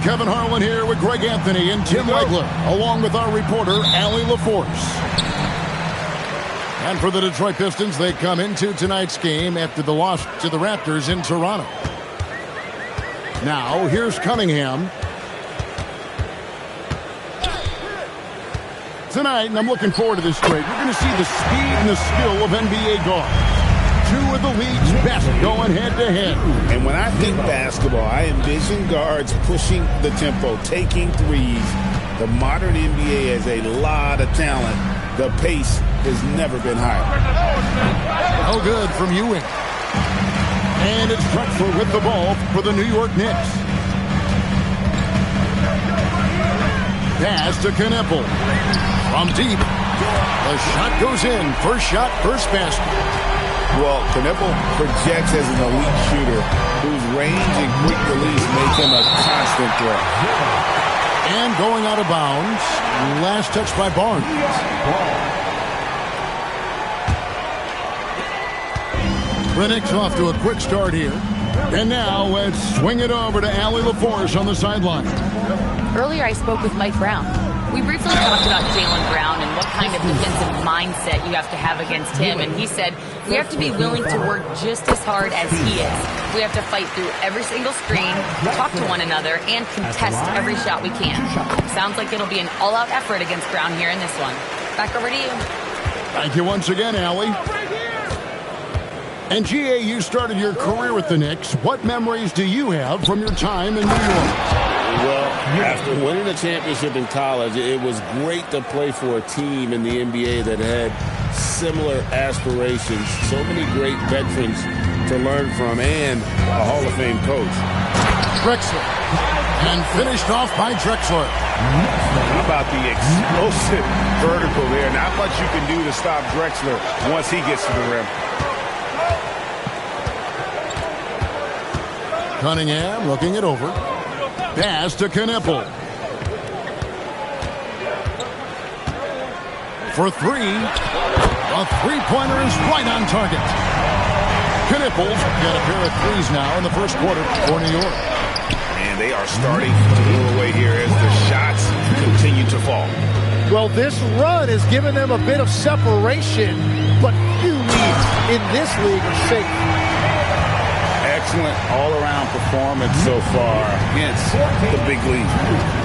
Kevin Harlan here with Greg Anthony and Tim Legler, along with our reporter, Allie LaForce. And for the Detroit Pistons, they come into tonight's game after the loss to the Raptors in Toronto. Now, here's Cunningham. Tonight, and I'm looking forward to this trade, we're going to see the speed and the skill of NBA guards. Two of the league's best going head-to-head. And when I think basketball, I envision guards pushing the tempo, taking threes. The modern NBA has a lot of talent. The pace has never been higher. Oh, good from Ewing. And it's Drexler with the ball for the New York Knicks. Pass to Kneppel. From deep. The shot goes in. First shot, first basket. Well, Kneppel projects as an elite shooter whose range and quick release make him a constant threat. And going out of bounds, last touch by Barnes. The Knicks off to a quick start here. And now let's swing it over to Allie LaForce on the sideline. Earlier I spoke with Mike Brown. We briefly talked about Jaylen Brown and what kind of defensive mindset you have to have against him. And he said, we have to be willing to work just as hard as he is. We have to fight through every single screen, talk to one another, and contest every shot we can. Sounds like it'll be an all-out effort against Brown here in this one. Back over to you. Thank you once again, Allie. And GA, you started your career with the Knicks. What memories do you have from your time in New York? Well, after winning a championship in college, it was great to play for a team in the NBA that had similar aspirations. So many great veterans to learn from and a Hall of Fame coach. Drexler. And finished off by Drexler. How about the explosive vertical there? Not much you can do to stop Drexler once he gets to the rim. Cunningham looking it over. Pass to Kneppel. For three. A three-pointer is right on target. Kneppel's got a pair of threes now in the first quarter for New York. And they are starting to move away here as the shots continue to fall. Well, this run has given them a bit of separation, but few leads in this league are safe. Excellent all-around performance so far against the big league.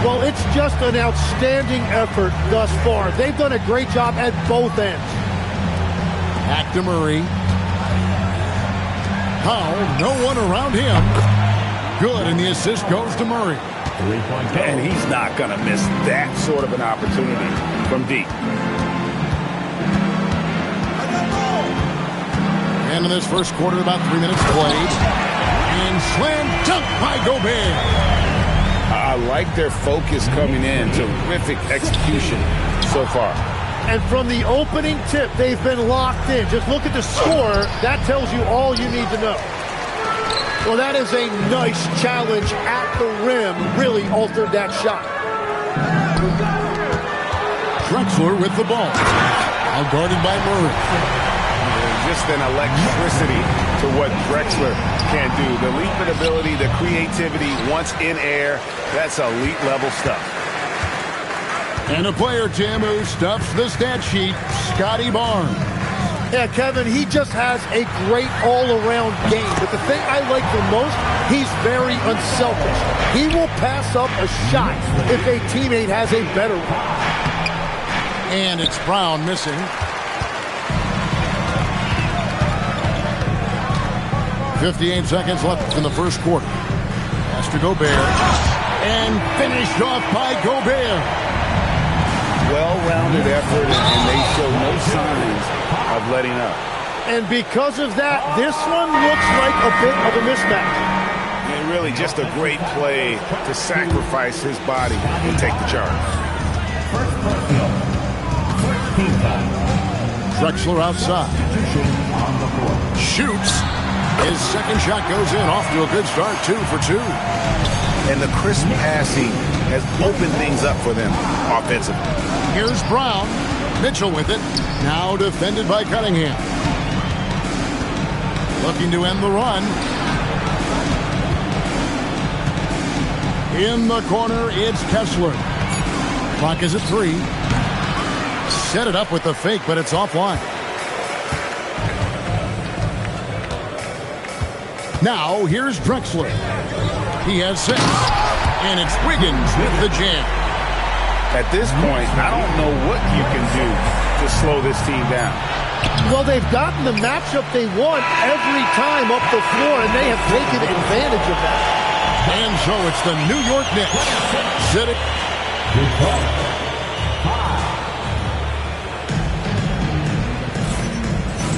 Well, it's just an outstanding effort thus far. They've done a great job at both ends. Back to Murray. Powell, no one around him. Good, and the assist goes to Murray. And he's not going to miss that sort of an opportunity from deep. And in this first quarter, about 3 minutes played. And slam dunk by Gobert. I like their focus coming in. Terrific execution so far. And from the opening tip, they've been locked in. Just look at the score. That tells you all you need to know. Well, that is a nice challenge at the rim. Really altered that shot. Drexler with the ball. Now guarded by Murray. Just an electricity to what Drexler can do. The leaping ability, the creativity, once in air, that's elite level stuff. And a player, Tim, who stuffs the stat sheet, Scotty Barnes. Yeah, Kevin, he just has a great all-around game. But the thing I like the most, he's very unselfish. He will pass up a shot if a teammate has a better one. And it's Brown missing. 58 seconds left in the first quarter. Pass to Gobert. And finished off by Gobert. Well-rounded effort, and they show no signs of letting up. And because of that, this one looks like a bit of a mismatch. And really just a great play to sacrifice his body and take the charge. Drexler outside. Shoots. His second shot goes in, off to a good start, 2 for 2. And the crisp passing has opened things up for them offensively. Here's Brown. Mitchell with it. Now defended by Cunningham. Looking to end the run. In the corner, it's Kessler. Clock is at 3. Set it up with the fake, but it's offline. Now, here's Drexler. He has 6. And it's Wiggins with the jam. At this point, I don't know what you can do to slow this team down. Well, they've gotten the matchup they want every time up the floor, and they have taken advantage of that. And so it's the New York Knicks. Sitting.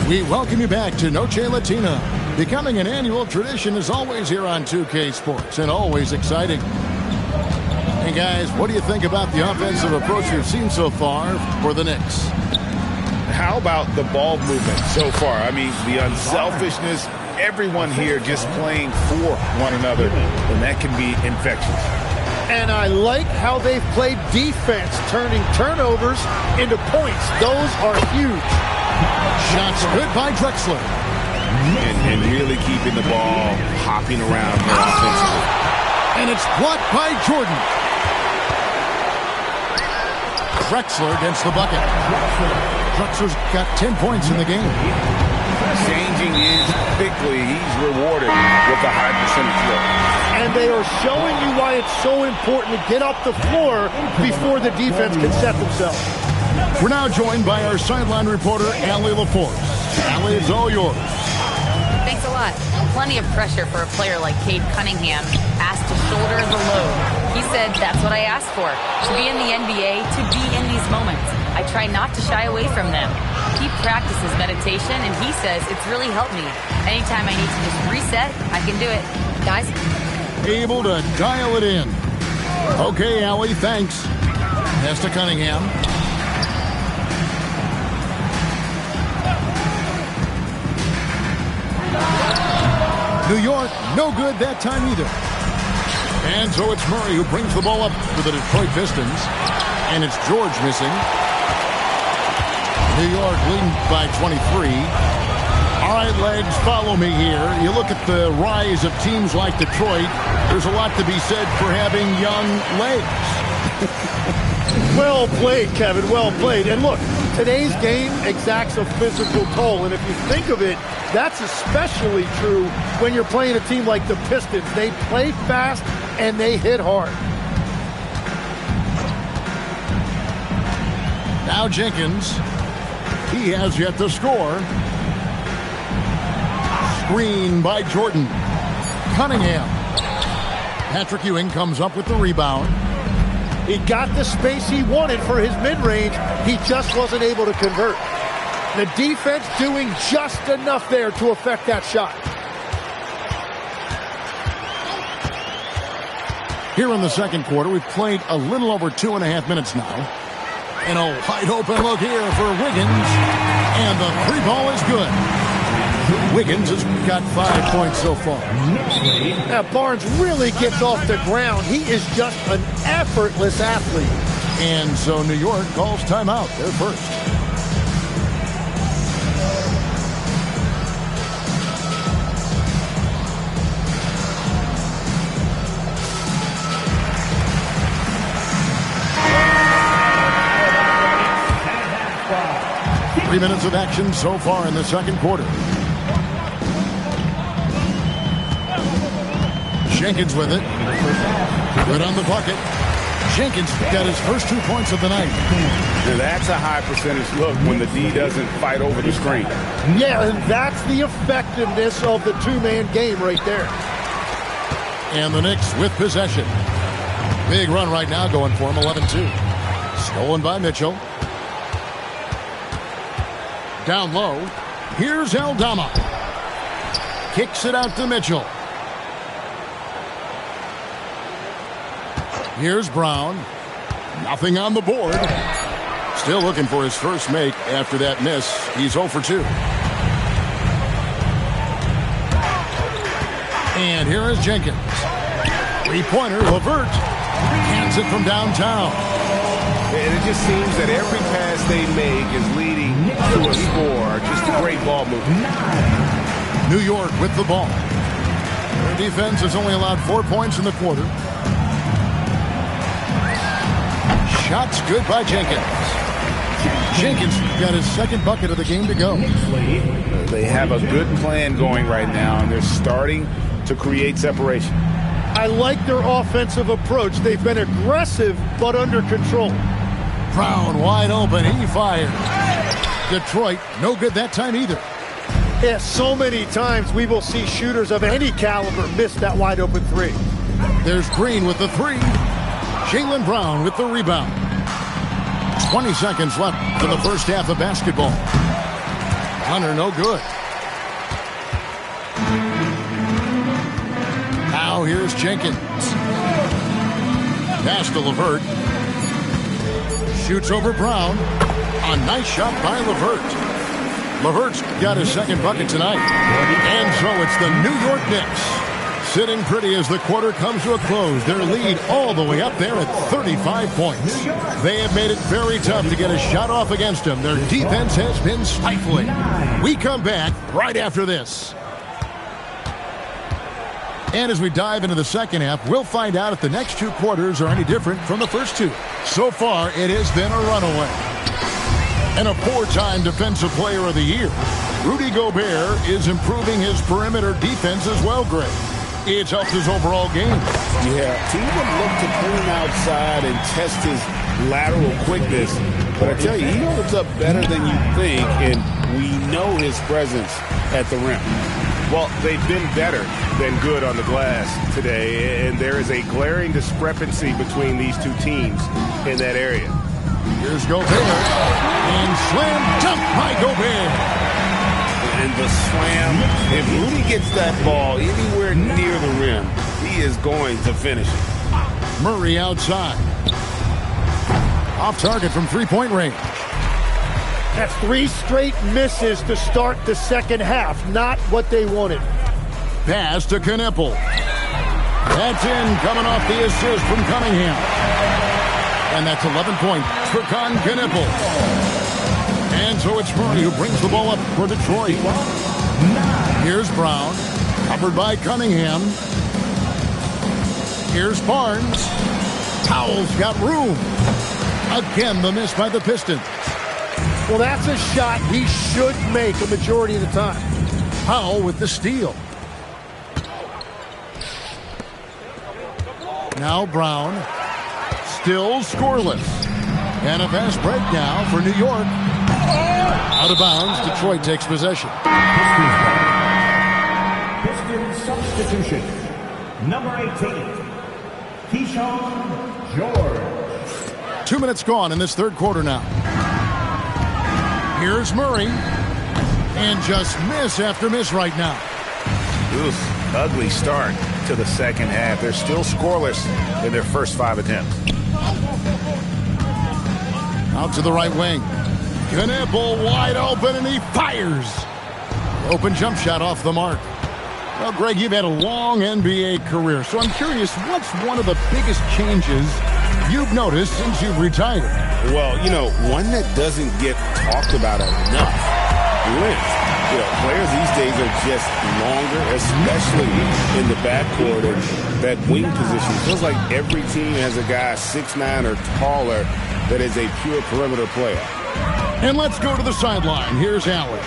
We welcome you back to Noche Latina. Becoming an annual tradition is always here on 2K Sports, and always exciting. Hey guys, what do you think about the offensive approach you've seen so far for the Knicks? How about the ball movement so far? I mean, the unselfishness, everyone here just playing for one another, and that can be infectious. And I like how they've played defense, turning turnovers into points. Those are huge. Shots good by Drexler. And really keeping the ball hopping around here offensively. And it's blocked by Jordan. Drexler against the bucket. Drexler's got 10 points in the game. Changing his quickly, he's rewarded with a high percentage look. And they are showing you why it's so important to get up the floor before the defense can set themselves. We're now joined by our sideline reporter, Allie LaForce. Allie, it's all yours. Thanks a lot. Plenty of pressure for a player like Cade Cunningham, asked to shoulder the load. He said that's what I asked for, to be in the NBA, to be in these moments. I try not to shy away from them. He practices meditation, and he says it's really helped me. Anytime I need to just reset, I can do it. Guys? Able to dial it in. Okay, Allie, thanks. Pass to Cunningham. New York, no good that time either. And so it's Murray who brings the ball up for the Detroit Pistons. And it's George missing. New York leading by 23. All right, legs, follow me here. You look at the rise of teams like Detroit, there's a lot to be said for having young legs. Well played, Kevin, well played. And look, today's game exacts a physical toll. And if you think of it, that's especially true when you're playing a team like the Pistons. They play fast and they hit hard. Now Jenkins. He has yet to score. Screen by Jordan. Cunningham. Patrick Ewing comes up with the rebound. He got the space he wanted for his mid-range. He just wasn't able to convert. The defense doing just enough there to affect that shot. Here in the second quarter, we've played a little over 2.5 minutes now. And a wide open look here for Wiggins. And the three ball is good. Wiggins has got 5 points so far. Now Barnes really gets off the ground. He is just an effortless athlete. And so New York calls timeout. They're first. Three minutes of action so far in the second quarter. Jenkins with it. Good on the bucket. Jenkins got his first 2 points of the night. Now that's a high percentage look when the D doesn't fight over the screen. Yeah, and that's the effectiveness of the two-man game right there. And the Knicks with possession. Big run right now going for him, 11-2. Stolen by Mitchell. Down low. Here's Aldama. Kicks it out to Mitchell. Here's Brown. Nothing on the board. Still looking for his first make after that miss. He's 0 for 2. And here is Jenkins. Three-pointer, LeVert. Hands it from downtown. And it just seems that every pass they make is leading to a score. Just a great ball movement. New York with the ball. Their defense has only allowed 4 points in the quarter. Shots good by Jenkins. Jenkins got his second bucket of the game to go. They have a good plan going right now, and they're starting to create separation. I like their offensive approach. They've been aggressive, but under control. Brown wide open. He fired. Detroit, no good that time either. Yeah, so many times we will see shooters of any caliber miss that wide open three. There's Green with the three. Jaylen Brown with the rebound. 20 seconds left in the first half of basketball. Hunter, no good. Now here's Jenkins. Pass to LeVert. Shoots over Brown. A nice shot by LeVert. LeVert's got his second bucket tonight. And so it's the New York Knicks sitting pretty as the quarter comes to a close. Their lead all the way up there at 35 points. They have made it very tough to get a shot off against them. Their defense has been stifling. We come back right after this. And as we dive into the second half, we'll find out if the next two quarters are any different from the first two. So far, it has been a runaway. And a four-time Defensive Player of the Year, Rudy Gobert is improving his perimeter defense as well, Greg. It's helped his overall game. Yeah, team would look to pull him outside and test his lateral quickness. But I tell you, he holds up better than you think, and we know his presence at the rim. Well, they've been better than good on the glass today, and there is a glaring discrepancy between these two teams in that area. Here's Gobert, and slam dunk by Gobert. And the slam, if Rudy gets that ball anywhere near the rim, he is going to finish it. Murray outside. Off target from three-point range. That's three straight misses to start the second half. Not what they wanted. Pass to Knippel. That's in, coming off the assist from Cunningham. And that's 11 points for Knippel. And so it's Murray who brings the ball up for Detroit. Here's Brown, covered by Cunningham. Here's Barnes. Powell's got room. Again, the miss by the Pistons. Well, that's a shot he should make a majority of the time. Powell with the steal. Now Brown. Still scoreless. And a fast break now for New York. Out of bounds, Detroit takes possession. Pistons substitution. Number 18, Keyshawn George. 2 minutes gone in this third quarter now. Here's Murray. And just miss after miss right now. Oof, ugly start to the second half. They're still scoreless in their first 5 attempts. Out to the right wing. Knippel wide open, and he fires. Open jump shot off the mark. Well, Greg, you've had a long NBA career, so I'm curious, what's one of the biggest changes you've noticed since you've retired? Well, you know, one that doesn't get talked about enough. Length. You know, players these days are just longer, especially in the backcourt, and that wing position. It feels like every team has a guy 6'9" or taller that is a pure perimeter player. And let's go to the sideline. Here's Allen.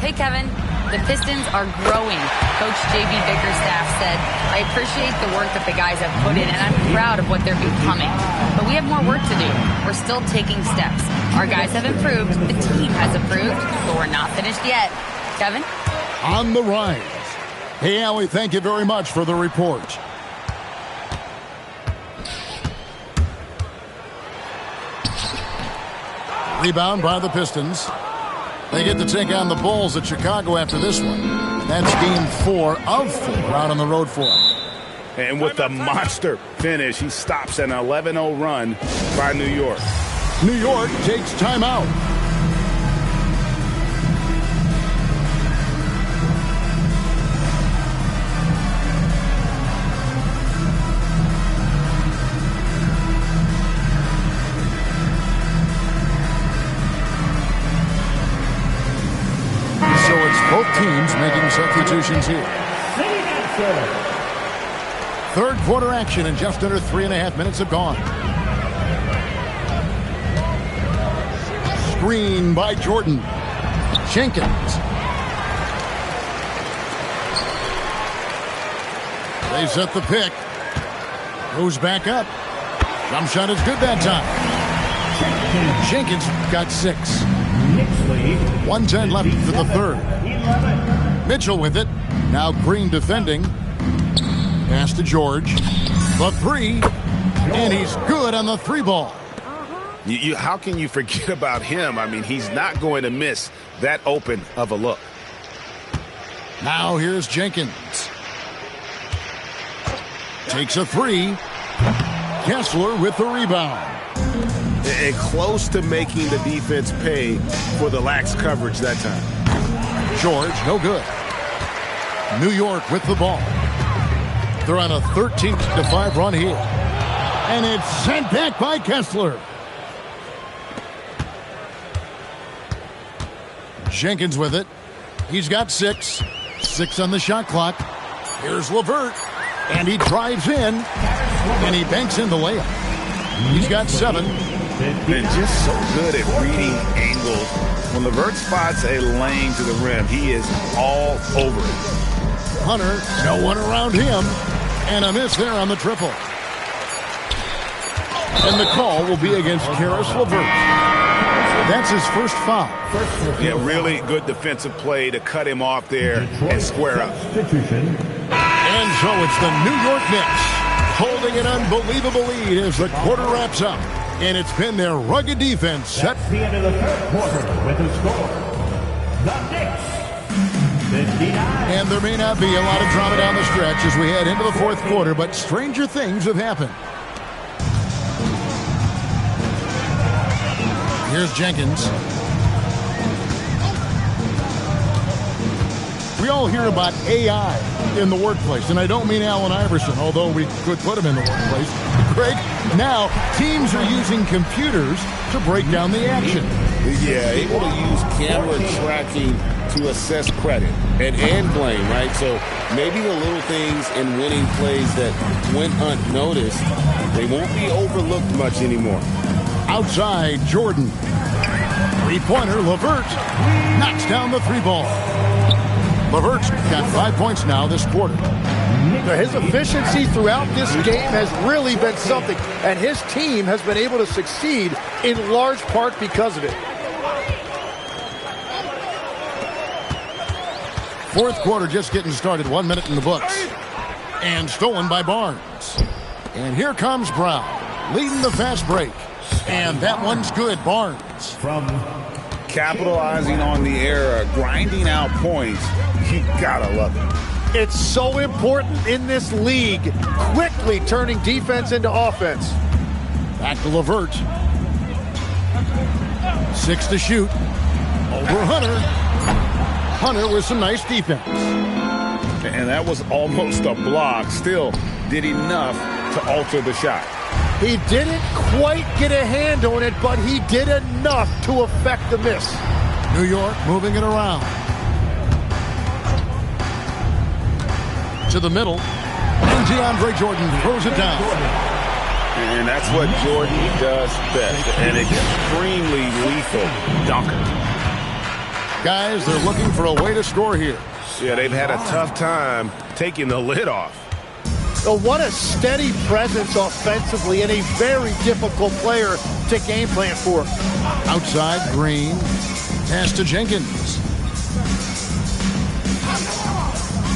Hey, Kevin. The Pistons are growing. Coach J.B. Bickerstaff said, I appreciate the work that the guys have put in, and I'm proud of what they're becoming. But we have more work to do. We're still taking steps. Our guys have improved. The team has improved, but we're not finished yet. Kevin? On the rise. Hey, Allie, thank you very much for the report. Rebound by the Pistons. They get to take on the Bulls at Chicago after this one. That's game 4 of 4 out on the road for them. And with the monster finish, he stops an 11-0 run by New York. New York takes timeout. So it's both teams making substitutions here. Third quarter action, and just under 3.5 minutes have gone. Screen by Jordan. Jenkins. They set the pick. Goes back up. Jump shot is good that time. Jenkins got 6. 1:10 left for the third. Mitchell with it. Now Green defending. Pass to George. The 3. And he's good on the 3 ball. How can you forget about him? I mean, he's not going to miss that open of a look. Now here's Jenkins. Takes a 3. Kessler with the rebound. And close to making the defense pay for the lax coverage that time. George, no good. New York with the ball. They're on a 13-5 run here. And it's sent back by Kessler. Jenkins with it. He's got 6. 6 on the shot clock. Here's LeVert. And he drives in. And he banks in the layup. He's got 7. And just so good at reading angles. When LeVert spots a lane to the rim, he is all over it. Hunter, no one around him. And a miss there on the triple. And the call will be against Karis LeVert. That's his first foul. Yeah, really good defensive play to cut him off there and square up. And so it's the New York Knicks holding an unbelievable lead as the quarter wraps up. And it's been their rugged defense set. That's the end of the third quarter with the score. The Knicks, 59. And there may not be a lot of drama down the stretch as we head into the fourth quarter, but stranger things have happened. Here's Jenkins. We all hear about AI in the workplace, and I don't mean Allen Iverson, although we could put him in the workplace. Greg, now teams are using computers to break down the action. Yeah, able to use camera tracking to assess credit and blame, right? So maybe the little things in winning plays that went unnoticed, they won't be overlooked much anymore. Outside, Jordan. Three-pointer, LeVert knocks down the 3 ball. LeVert's got 5 points now this quarter. His efficiency throughout this game has really been something, and his team has been able to succeed in large part because of it. Fourth quarter just getting started. 1 minute in the books. And stolen by Barnes. And here comes Brown, leading the fast break. And that one's good, Barnes. From Capitalizing on the error, grinding out points, you gotta love it. It's so important in this league, quickly turning defense into offense. Back to LeVert. 6 to shoot. Over Hunter. Hunter with some nice defense. And that was almost a block. Still did enough to alter the shot. He didn't quite get a hand on it, but he did enough to affect the miss. New York moving it around. To the middle. And DeAndre Jordan throws it down. And that's what Jordan does best. An extremely lethal dunker. Guys, they're looking for a way to score here. Yeah, they've had a tough time taking the lid off. So what a steady presence offensively and a very difficult player to game plan for. Outside, Green. Pass to Jenkins.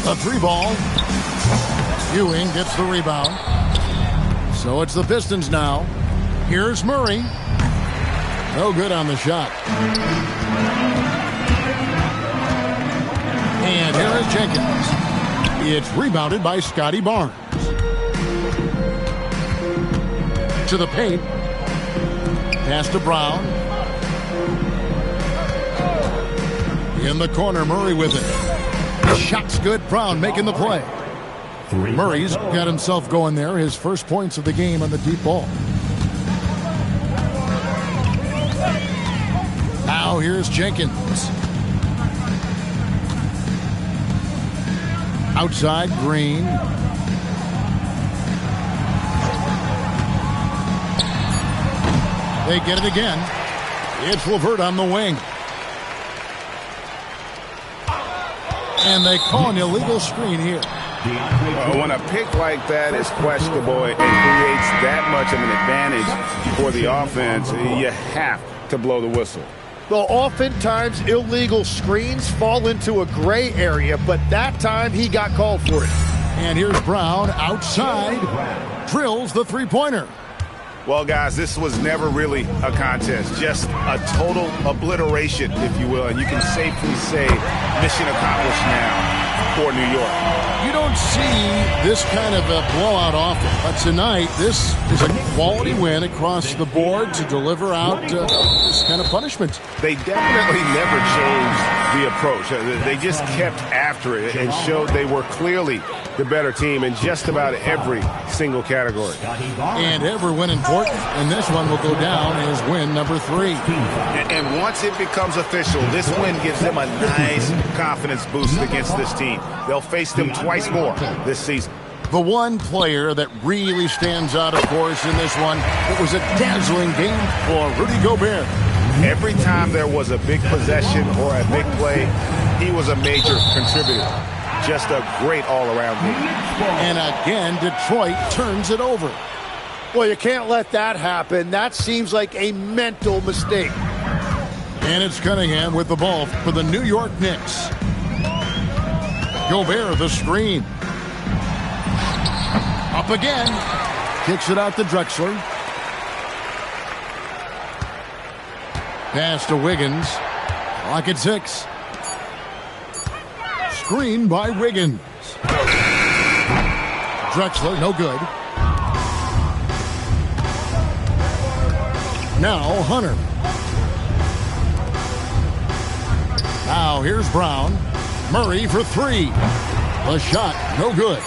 A 3 ball. Ewing gets the rebound. So it's the Pistons now. Here's Murray. No good on the shot. And here is Jenkins. It's rebounded by Scotty Barnes. To the paint. Pass to Brown. In the corner, Murray with it. Shot's good. Brown making the play. Murray's got himself going there. His first points of the game on the deep ball. Now here's Jenkins. Outside, Green. They get it again. It's Levert on the wing. And they call an illegal screen here. When a pick like that is questionable and creates that much of an advantage for the offense, you have to blow the whistle. Well, oftentimes illegal screens fall into a gray area, but that time he got called for it. And here's Brown outside, drills the three-pointer. Well, guys, this was never really a contest, just a total obliteration, if you will, and you can safely say mission accomplished now for New York. You don't see this kind of a blowout often, but tonight this is a quality win across the board to deliver out this kind of punishment. They definitely never changed the approach. They just kept after it and showed they were clearly the better team in just about every single category. And every win important, and this one will go down as win number 3. And once it becomes official, this win gives them a nice confidence boost against this team. They'll face them twice more this season. The one player that really stands out, of course, in this one, it was a dazzling game for Rudy Gobert. Every time there was a big possession or a big play, he was a major contributor. Just a great all-around game. And again, Detroit turns it over. Well, you can't let that happen. That seems like a mental mistake. And it's Cunningham with the ball for the New York Knicks. Gobert, the screen. Up again. Kicks it out to Drexler. Pass to Wiggins. Clock at 6. Screen by Wiggins. Drexler, no good. Now Hunter. Now here's Brown. Murray for 3. The shot, no good.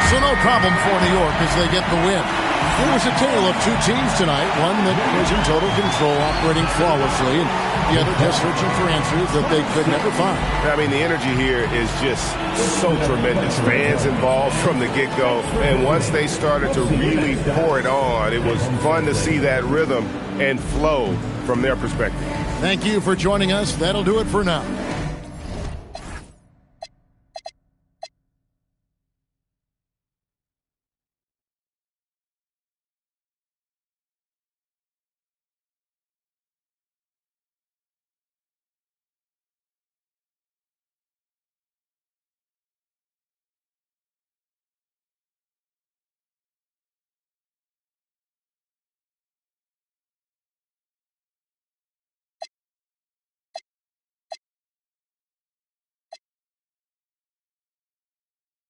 So no problem for New York as they get the win. It was a tale of two teams tonight. One that was in total control, operating flawlessly, and the other just searching for answers that they could never find. I mean, the energy here is just so tremendous. Fans involved from the get-go, and once they started to really pour it on, it was fun to see that rhythm and flow from their perspective. Thank you for joining us. That'll do it for now.